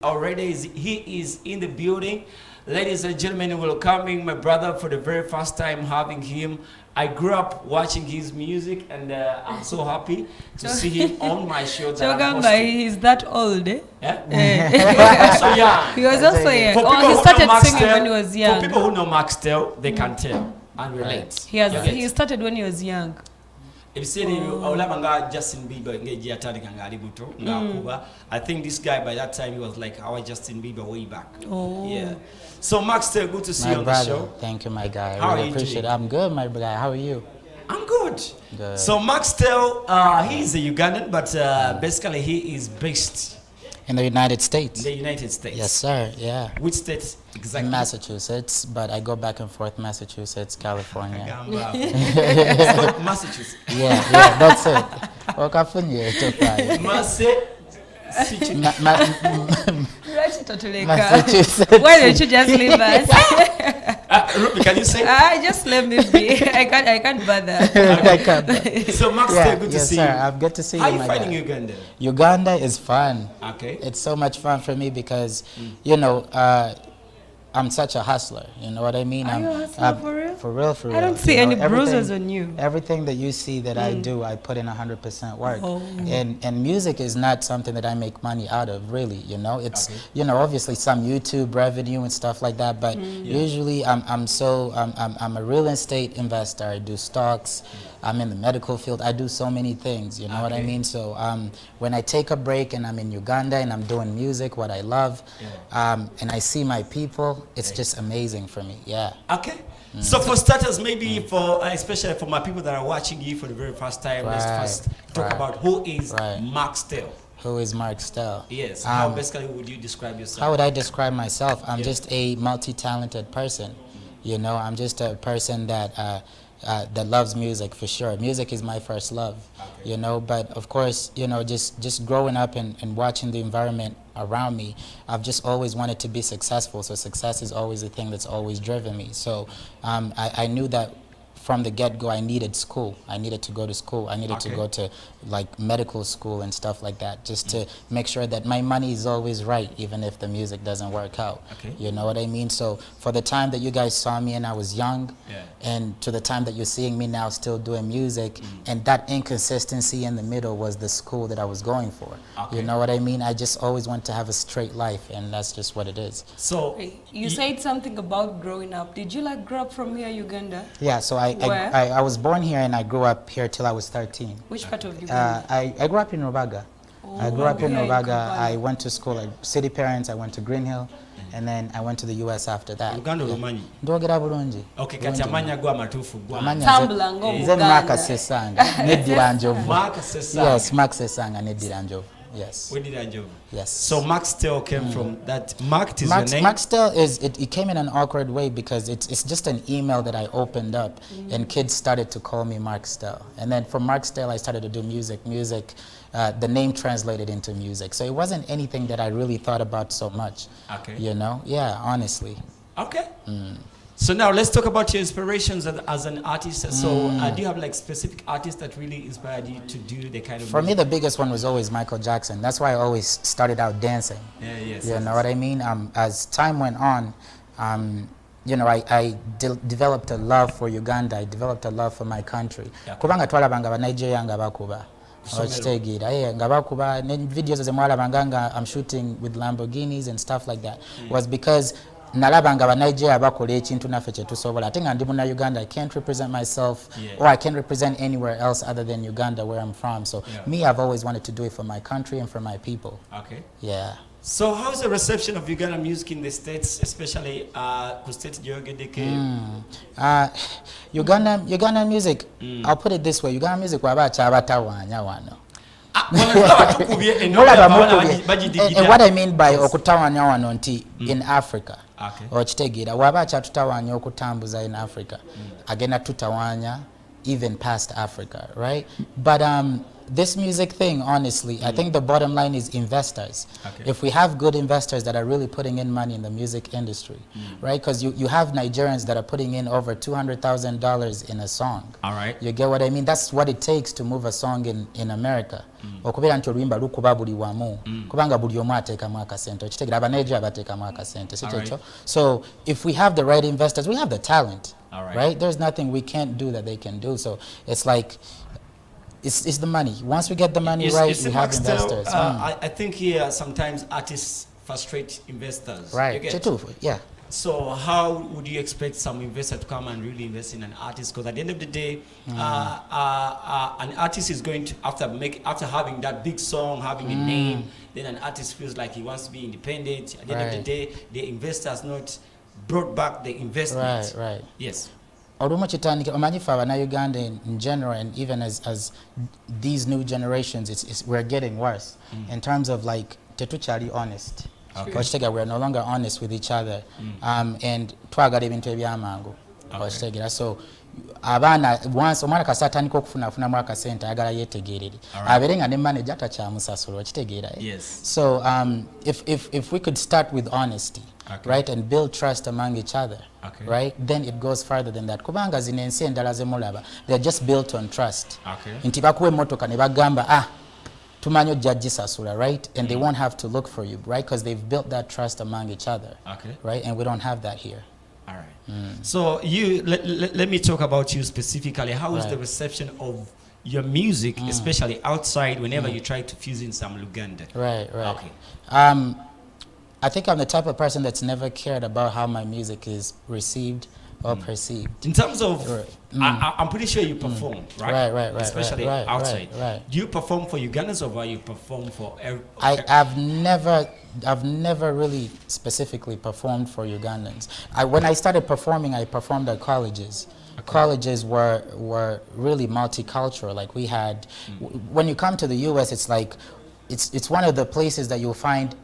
Already he is in the building. Ladies and gentlemen, welcoming my brother for the very first time having him. I grew up watching his music and I'm so happy to see him on my show that I'm hosting. He's that old, eh? Yeah? So young. He was also young. Oh, he started singing when he was young. For people who know Mark Stel, they can tell and relate. He started when he was young. Justin Bieber I think this guy by that time he was like our Justin Bieber way back. Oh. Yeah. So Mark Stel, good to see you on the show. Thank you, my guy. How really appreciate it. I'm good, my guy. How are you? I'm good. Good. So Mark Stel, he's a Ugandan, but basically he is based in the United States. In the United States. Yes, sir. Yeah. Which state exactly? In Massachusetts, but I go back and forth. Massachusetts, California. Massachusetts. Yeah, that's it. Massachusetts. Why don't you just leave us? Ruby, can you say? Just let me be. I can't bother. So Mark Stel, good to see you. I'm good to see you. How are you finding Uganda? Uganda is fun. Okay. It's so much fun for me because, you know, I'm such a hustler, you know what I mean? Are you a hustler for real? For real, for real. I don't see any bruises on you. Everything that you see that I do, I put in 100% work. Oh. And music is not something that I make money out of, really, you know? It's, you know, obviously some YouTube revenue and stuff like that, but usually I'm a real estate investor. I do stocks. I'm in the medical field. I do so many things, you know what I mean? So when I take a break and I'm in Uganda and I'm doing music, what I love, and I see my people, it's just amazing for me, yeah. Okay. So for starters, maybe for, especially for my people that are watching you for the very first time, let's first talk about who is Mark Stel. Who is Mark Stel? Yes. How basically would you describe yourself? How would I describe myself? I'm just a multi-talented person. You know, I'm just a person that that loves music for sure. Music is my first love, you know, but of course, you know, just growing up and watching the environment around me, I've just always wanted to be successful. So success is always the thing that's always driven me. So I knew that from the get-go I needed school. I needed to go to school. I needed to go to like medical school and stuff like that, just to make sure that my money is always right, even if the music doesn't work out. You know what I mean? So for the time that you guys saw me and I was young, and to the time that you're seeing me now still doing music, and that inconsistency in the middle was the school that I was going for. You know what I mean? I just always want to have a straight life, and that's just what it is. So you said something about growing up. Did you like grow up from here, Uganda? Yeah, so I was born here and I grew up here till I was 13. Which part of Uganda? I grew up in Rubaga. I grew up in Rubaga. I went to school at City Parents. I went to Green Hill, and then I went to the US after that. Uganda Rumanyi. Ndogera bulungi. Okay, kati amanya gwa matufu gwa. Tambula ngo Uganda. Mark Sesanga neddira njovu. Mark Sesanga. Yes, Mark Sesanga neddira njovu. Yes. Where did I job? Yes. So Mark Stel came from that. Mark is your name? Mark Stel is, it came in an awkward way because it's just an email that I opened up and kids started to call me Mark Stel. And then from Mark Stel I started to do music. The name translated into music. So it wasn't anything that I really thought about so much. Okay. You know? Yeah, honestly. Okay. So now let's talk about your inspirations as an artist. So do you have like specific artists that really inspired you to do the kind of For me, the biggest one was always Michael Jackson. That's why I always started out dancing. You know what I mean? As time went on, you know, I developed a love for Uganda. I developed a love for my country. Kubanga twalabanga ba Nigeria nga bakuba. Nga bakuba videos zemwalabanga nga I'm shooting with Lamborghinis and stuff like that. Was because nalabanga ba Nigeria bakola ekintu naffe kye tusobola ate nga ndi muna Uganda. I can't represent myself or I can't represent anywhere else other than Uganda where I'm from. So me, I've always wanted to do it for my country and for my people. Okay. Yeah. So how's the reception of Ugandan music in the States, especially Kustet Jogedeke? Uganda music, I'll put it this way, Uganda music wabacha abatawanya wano. And what I mean by okutawanya wano nti in Africa. Okitegeera wabacha tutawanya okutambuza in Africa. Agenda tutawanya even past Africa, right? But this music thing, honestly, I think the bottom line is investors. Okay. If we have good investors that are really putting in money in the music industry, right? Because you have Nigerians that are putting in over $200,000 in a song. All right. You get what I mean? That's what it takes to move a song in America. Okubeera nti oluyimba lukuba buli wamu kubanga buli omu ateekamu akasente okitegeera abanigeria bateekamu akasente si kyekyo. So if we have the right investors, we have the talent. All right? There's nothing we can't do that they can do. So it's like it's the money. Once we get the money right, we have investors. I think here sometimes artists frustrate investors. Right. Yeah. So how would you expect some investor to come and really invest in an artist? Because at the end of the day, an artist is going to after having that big song, having a name, then an artist feels like he wants to be independent. At the end of the day, the investor has not brought back the investment. Right. Yes. Olumu kitandika omanyi fe Uganda in general, and even as these new generations, we're getting worse in terms of like tetukyali honest. Okay. We're no longer honest with each other, and twagala ebintu ebyamangu. Okay. So abaana once omwana kasatandika okufunafunamu akasente ayagala yetegerere abeere nga ne manager takyamusasula okitegeera. Yes. So if we could start with honesty, right, and build trust among each other, right, then it goes further than that. Kubanga zino ensi endala zemulaba, they're just built on trust. Nti bakuwa emmotoka ne bagamba tumanyo judge sasula, right, and they won't have to look for you, right, because they've built that trust among each other, right, and we don't have that here. All right. So let me talk about you specifically. How is the reception of your music, especially outside, whenever you try to fuse in some Luganda? Right. Okay. I think I'm the type of person that's never cared about how my music is received or perceived. In terms of, I'm pretty sure you perform, right? Right. Especially outside. Right. Do you perform for Ugandans or you perform for? I've never really specifically performed for Ugandans. When I started performing, I performed at colleges. Colleges were really multicultural. Like we had, when you come to the U.S., it's like, it's one of the places that you'll find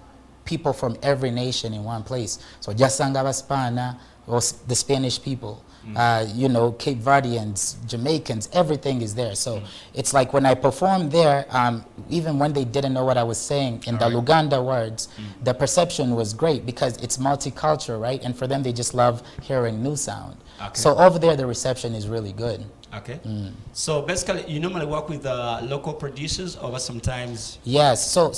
people from every nation in one place. So Jasanga Baspana, or the Spanish people, Cape Verdeans, Jamaicans, everything is there. So it's like when I performed there, even when they didn't know what I was saying in the Luganda words, the perception was great because it's multicultural, right? And for them, they just love hearing new sound. So over there, the reception is really good. Okay. So basically, you normally work with local producers, or sometimes? Yes. So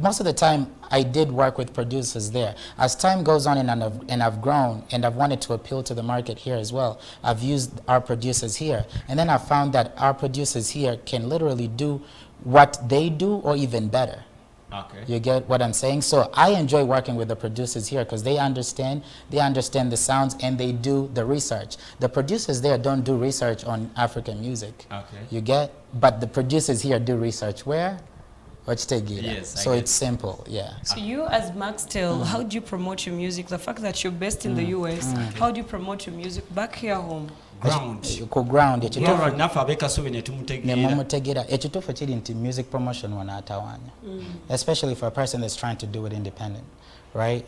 most of the time, I did work with producers there. As time goes on and I've grown and I've wanted to appeal to the market here as well, I've used our producers here. And then I found that our producers here can literally do what they do or even better. Okay. You get what I'm saying? So I enjoy working with the producers here because they understand the sounds and they do the research. The producers there don't do research on African music. Okay. You get? But the producers here do research where? Yes, so it's simple, yeah. So you as Mark Stel, how do you promote your music? The fact that you're based in the US, how do you promote your music back here home? Ground ekituufu kiri nti music promotion wanaatawanya, especially for a person that's trying to do it independent, right?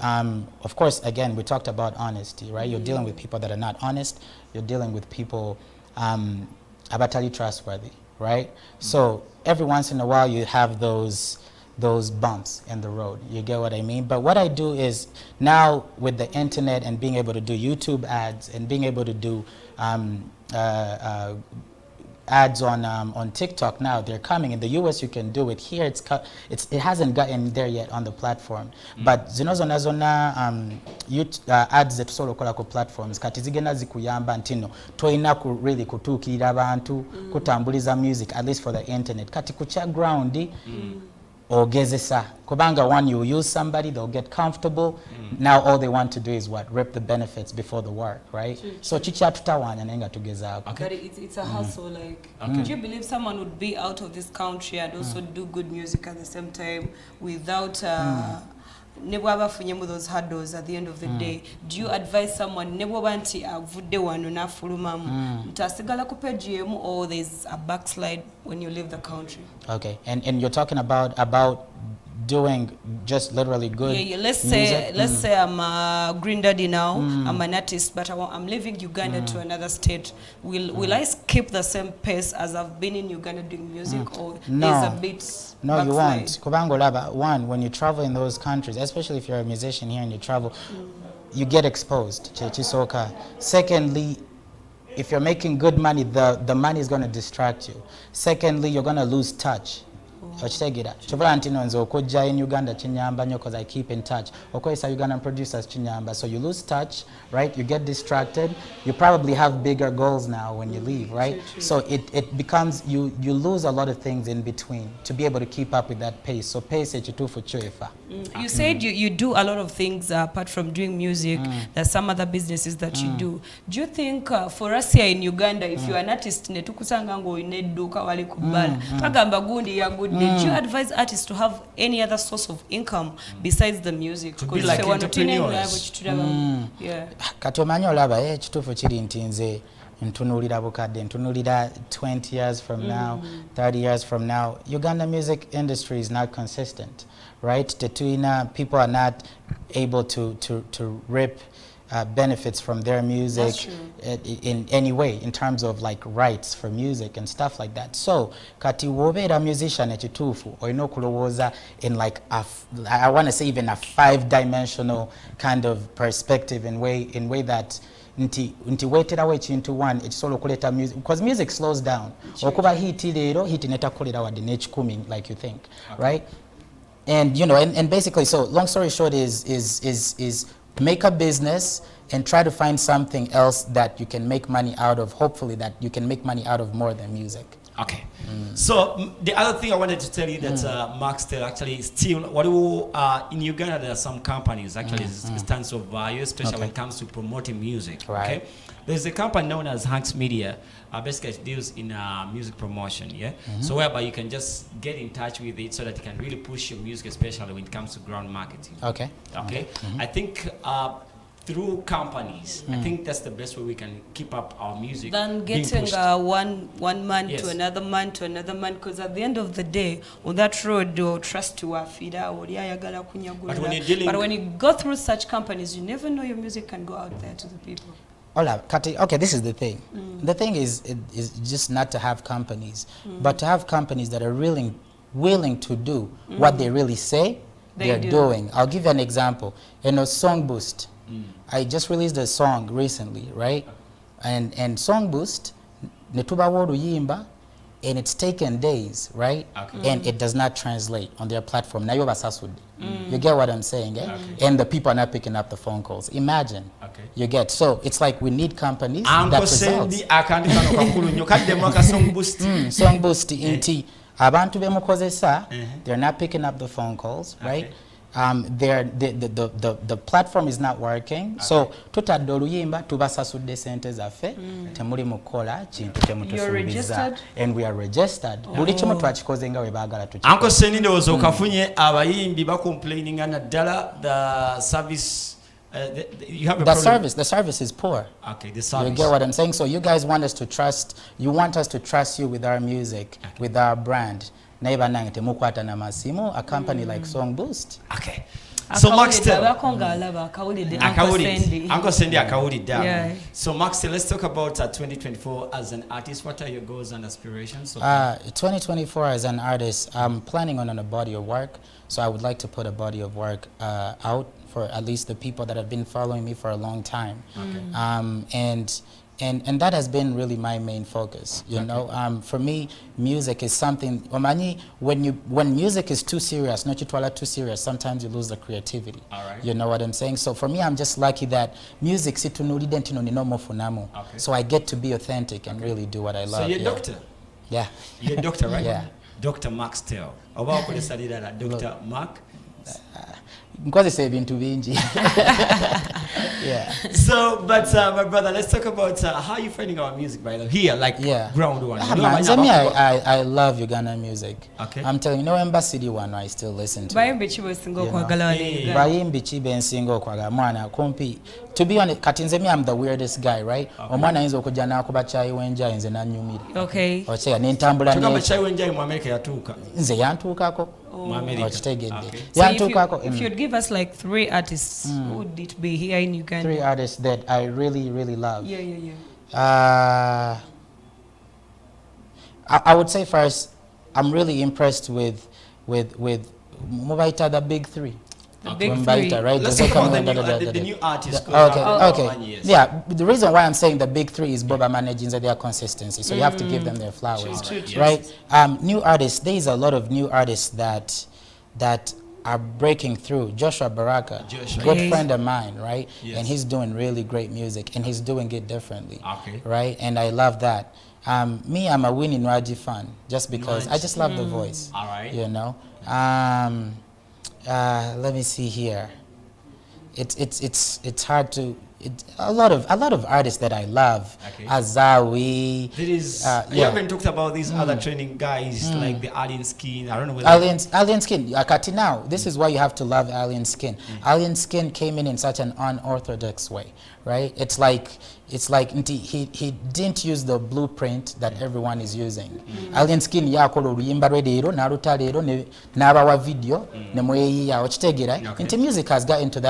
Of course, again, we talked about honesty, right? You're dealing with people that are not honest. You're dealing with people abatali trustworthy, right? So every once in a while you have those bumps in the road. You get what I mean? But what I do is now with the internet and being able to do YouTube ads and being able to do ads on TikTok now, they're coming. In the US you can do it. Here it hasn't gotten there yet on the platform. But zino zona ads that solo kola ku platforms kati zigenda zikuyamba ntino toina ku really kutukira abantu kutambuliza music, at least for the internet. Kati kucha ground ogezesa kubanga one, you use somebody, they'll get comfortable. Now all they want to do is what? Rip the benefits before the work, right? So chicha tutawanya nenga tugeza. But it's a hustle. Like, do you believe someone would be out of this country and also do good music at the same time without those hurdles at the end of the day? Do you advise someone or there's a backslide when you leave the country? Okay, and you're talking about doing just literally good let's music. say I'm a green daddy now, I'm an artist, but I'm leaving Uganda to another state. Will I skip the same pace as I've been in Uganda doing music, or No. there's a bit No, you backslide? won't. Kubango laba, one, when you travel in those countries, especially if you're a musician here and you travel, you get exposed. Chechisoka. Secondly, if you're making good money, the money is going to distract you. Secondly, you're going to lose touch. Okitegera kyobola nti nonze okujja in Uganda kinyamba nnyo because I keep in touch okozesa Ugandan producers kinyamba, so you lose touch, right? You get distracted. You probably have bigger goals now when you leave, right? So it becomes you lose a lot of things in between to be able to keep up with that pace. So pace ekituufu kyoefa. You said you do a lot of things apart from doing music. There's some other businesses that you do. Do you think for us here in Uganda, if you're an artist netukusanga ngo inedduka wali kubala bagamba gundi ya good, did you advise artists to have any other source of income besides the music? To be like entrepreneurs. Yeah. Kati omanyi olaba ekituufu kiri nti nze ntunuulira bukadde, ntunuulira 20 years from now, 30 years from now. Uganda music industry is not consistent, right? People are not able to reap benefits from their music in any way, in terms of like rights for music and stuff like that. So kati wobeera musician ekituufu olina okulowooza in like I want to say even a 5-dimensional kind of perspective, in way that nti weterawo ekintu one ekisobola okuleta music, because music slows down. Okuba hiti leero hiti netakolera wadde n'ekikumi like you think, right? And you know, and basically, so long story short is make a business and try to find something else that you can make money out of. Hopefully that you can make money out of more than music. Okay. So the other thing I wanted to tell you that Mark Stel actually still, in Uganda there are some companies actually stands of value, especially when it comes to promoting music. Right. Okay. There's a company known as Hanks Media, basically it deals in music promotion, yeah? So whereby you can just get in touch with it so that you can really push your music, especially when it comes to ground marketing. Okay. Okay. I think through companies, I think that's the best way we can keep up our music. Than getting one man to another man to another man, because at the end of the day, on that road, you'll trust to afida or but when you go through such companies, you never know your music can go out there to the people. Okay, this is the thing. The thing is just not to have companies, but to have companies that are willing to do what they really say they're doing. I'll give you an example. Song Boost. I just released a song recently, right? And Song Boost, netuba woluyimba, and it's taken days, right? Okay. And it does not translate on their platform. Nayo basasudi. You get what I'm saying, eh? Okay. And the people are not picking up the phone calls. Imagine. Okay. You get. So it's like we need companies that results. Song Boost inti abantu bemukozesa, they're not picking up the phone calls, right? The platform is not working. So tutadde oluyimba tubasasudde sente zaffe temuli mukola kintu kyemutusuubiza, and we are registered. Buli kimu twakikoze nga bwe baagala tukikoze. Uncle Sendi ndowooza okafunye abayimbi bacomplaininga naddala the service. You have a the service is poor. Okay, the service. You get what I'm saying? So you guys want us to trust you with our music, with our brand. A company like Song Boost. Okay. So Mark Stel. Uncle Sendi akawulidde. So Mark Stel, let's talk about 2024 as an artist. What are your goals and aspirations? 2024 as an artist, I'm planning on a body of work. So I would like to put a body of work out for at least the people that have been following me for a long time. Okay. And that has been really my main focus, you know. For me, music is something. When music is too serious, not too serious, sometimes you lose the creativity. All right. You know what I'm saying? So for me, I'm just lucky that music so I get to be authentic and really do what I love. So you're a doctor. Yeah. You're a doctor, right? Yeah. Dr. Mark Stel. Dr. Mark. Nkozesa ebintu bingi. Yeah. So, but my brother, let's talk about how you finding our music, by the way, here, like ground one. I love Uganda music. Okay. I'm telling you, no Embassy one I still listen to. Bayimbi ki besinga okwagala wano? Bayimbi ki bensinga okwagala mwana kumpi. To be honest, katinze me I'm the weirdest guy, right? Omwana ayinza okujja n'akuba chai wenjayi nze nanyumira. Okay. Ocheya n'entambula ne. Tugamba chai wenjayi mu America yatuuka. Nze yantuukako. America. Ochitegedde. Okay. So Yantuukako, if you'd give us like 3 artists, who would it be here in Uganda? 3 artists that I really, really love. Yeah. I would say first, I'm really impressed with Mubaita, the big 3. The Okay. big Mubaita, 3. right? Let's The talk about second the new artists. Okay. Yes. Yeah, the reason why I'm saying the big 3 is Boba managing their consistency. So you have to give them their flowers, True. right? New artists. There is a lot of new artists that are breaking through. Joshua Baraka, good Yes. friend of mine, right? Yes. And he's doing really great music, and he's doing it differently, Okay. right? And I love that. Me, I'm a Winnie Nwaji fan, just because I just love the voice. All right. You know. Let me see here. It's hard to. A lot of artists that I love. Okay. Azawi. There is. You Yeah. haven't talked about these other training guys like the Alien Skin. I don't know whether. Alien Skin. Akati now. This is why you have to love Alien Skin. Alien Skin came in such an unorthodox way, right? It's like he didn't use the blueprint that everyone is using. Alien Skin yakola oluyimba lwe leero naluta leero n'abawa video ne mweyiya okitegera nti music has gotten to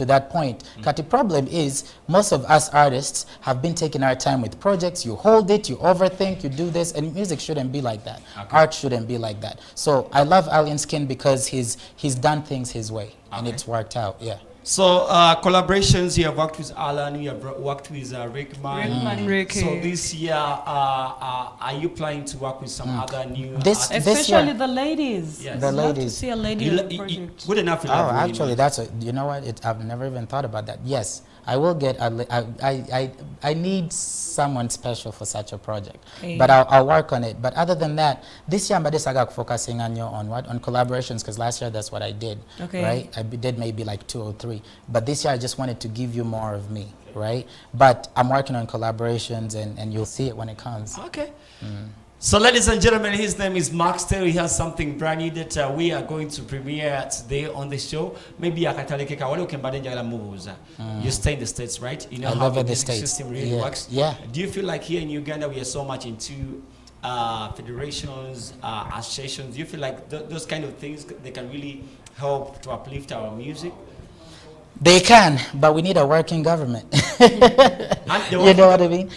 that point. Kati problem is most of us artists have been taking our time with projects. You hold it, you overthink, you do this, and music shouldn't be like that. Okay. Art shouldn't be like that. So I love Alien Skin because he's done things his way and it's worked out. Yeah. So collaborations, you have worked with Alan, you have worked with Rickman. Ricky. So this year, are you planning to work with some other new This artists? Especially year, the ladies. Yes. the I'd love to ladies. see a lady You on the you- project. good enough. You Oh, love actually, women. you know what? I've never even thought about that. Yes, I will get. I need someone special for such a project, Okay. but I'll work on it. But other than that, this year I'm focusing on on collaborations, because last year that's what I did. Okay. Right, I did maybe like 2 or 3, but this year I just wanted to give you more of me. Right, but I'm working on collaborations, and you'll see it when it comes. Okay. So, ladies and gentlemen, his name is Mark Stel. He has something brand new that we are going to premiere today on the show. Maybe akatalekeka wale ukembade njagala mubuuza. You stay in the States, right? You know I how live the in the music States. system really Yeah. works. Yeah. Do you feel like here in Uganda we are so much into federations, associations? Do you feel like those kind of things, they can really help to uplift our music? They can, but we need a working government. And the You know what I mean?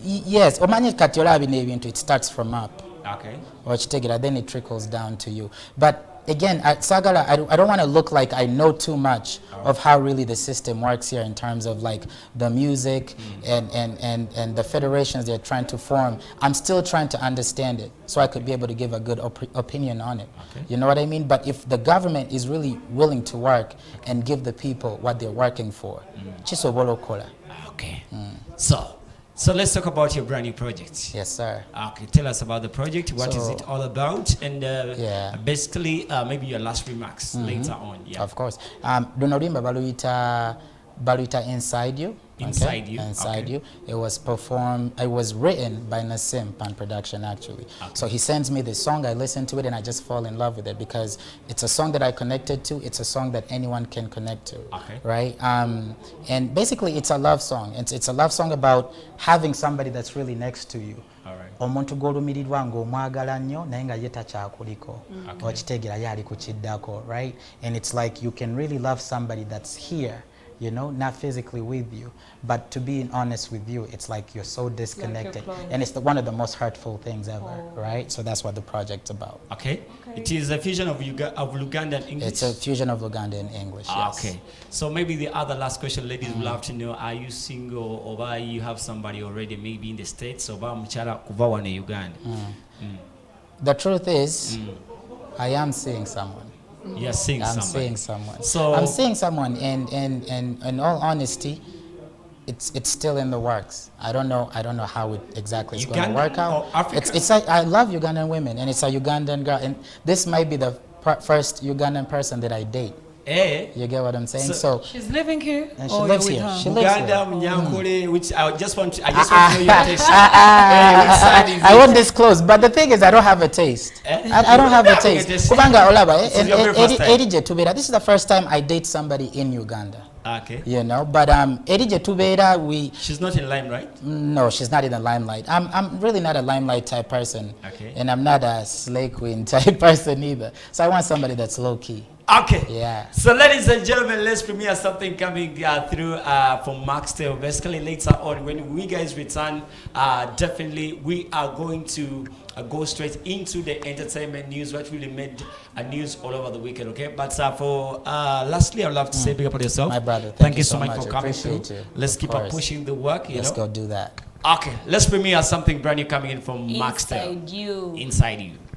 Yes, omanye kati olaba bino ebintu, it starts from up. Okay. Okitegera, then it trickles down to you. But again, I don't want to look like I know too much of how really the system works here in terms of like the music and the federations they're trying to form. I'm still trying to understand it so I could be able to give a good opinion on it. Okay. You know what I mean? But if the government is really willing to work and give the people what they're working for, chisobola okola. Okay. So let's talk about your brand new project. Yes, sir. Okay, tell us about the project. What is So- it all about? And Yeah. basically, maybe your last remarks later on. Yeah. Of course. Luno limba baluyita Inside You. Inside You, Inside okay. You. It was performed, it was written by Nassim Pan Production, actually. Okay. So he sends me the song, I listen to it, and I just fall in love with it because it's a song that I connected to. It's a song that anyone can connect to. Okay. Right? And basically, it's a love song. It's a love song about having somebody that's really next to you. All right. Omuntu gw'olumirirwa ng'omwagala nnyo naye nga ye takyakuliko okitegera ye ali kukiddako, right? And it's like you can really love somebody that's here, you know, not physically with you, but to be honest with you, it's like you're so disconnected, close. and it's one of the most hurtful things ever, right? So that's what the project's about. Okay. It is a fusion of Ugandan English. It's a fusion of Luganda and English. Yes. Okay. So maybe the other last question, ladies would love to know: are you single, or why you have somebody already, maybe in the States, or mchala kuva wane Uganda? The truth is, I am seeing someone. You're seeing I'm somebody. seeing someone. So- I'm seeing someone, and in all honesty, it's still in the works. I don't know how it exactly is going to Ugandan work or out. African? It's like I love Ugandan women, and it's a Ugandan girl, and this might be the first Ugandan person that I date. Eh? You get what I'm saying? So- So, She's living here? and she or lives you're here. with her? She lives here. Uganda, Mnyankole, which I just want to know your taste. Which side is I it? won't disclose, but the thing is, I don't have a taste. Eh? I don't have a taste. Yes. Kubanga olaba, This is your very first time. this is the first time I date somebody in Uganda. Okay. You know, but Erije Tubera, She's not in limelight. no, she's not in the limelight. I'm really not a limelight type person. Okay. And I'm not a slay queen type person either. So I want somebody that's low key. Okay. Yeah. So, ladies and gentlemen, let's premiere something coming through from Mark Stel. Basically, later on, when we guys return, definitely we are going to go straight into the entertainment news, what really made news all over the weekend. Okay. But for lastly, I'd love to say big up on yourself. My brother, Thank you so much for coming Appreciate through. you. Let's Of keep on course. pushing the work. Let's go do that. Okay. Let's premiere something brand new coming in from Mark Stel. Inside you. Inside you.